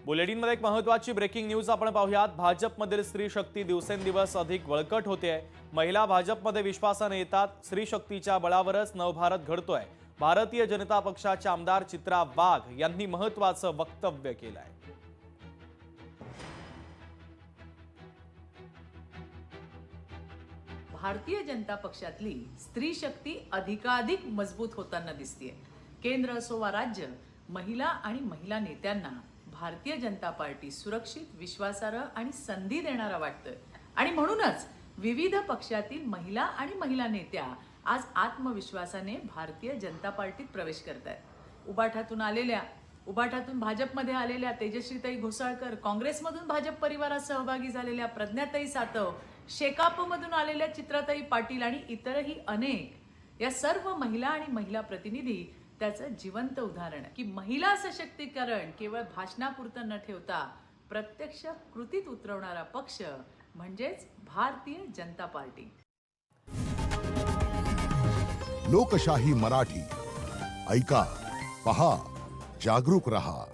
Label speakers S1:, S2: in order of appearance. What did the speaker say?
S1: बुलेटिनमध्ये एक महत्त्वाची breaking news आपण पाहूयात। भाजपमधील स्त्री शक्ती दिवसेंदिवस अधिक बळकट होते। महिला भाजपमध्ये विश्वासाने येतात। स्त्री शक्तीच्या बळावरच नवभारत घडतोय। भारतीय जनता पक्षाच्या आमदार चित्रा वाघ यांनी महत्त्वाचं वक्तव्य केलंय।
S2: भारतीय जनता पक्षातली स्त्री शक्ती अधिकाधिक मजबूत होताना दिसतेय। केंद्र असो वा राज्य, महिला आणि महिला नेत्यांना भारतीय जनता पार्टी सुरक्षित, विश्वासार्ह आणि संधी देणारा वाटतोय। आणि म्हणूनच विविध पक्षातील महिला आणि महिला नेत्या आज आत्मविश्वासाने भारतीय जनता पार्टीत प्रवेश करतायत। उबाठातून भाजपमध्ये आलेल्या तेजश्रीताई घोसाळकर, काँग्रेसमधून भाजप परिवारात सहभागी झालेल्या प्रज्ञाताई सातव, शेकापमधून आलेल्या चित्राताई पाटील आणि इतरही अनेक, या सर्व महिला आणि महिला प्रतिनिधी त्याचं जिवंत उदाहरण आहे की महिला सशक्तीकरण केवळ भाषणापुरतं न ठेवता प्रत्यक्ष कृतीत उतरवणारा पक्ष म्हणजेच भारतीय जनता पार्टी।
S3: लोकशाही मराठी ऐका, पहा, जागरूक रहा।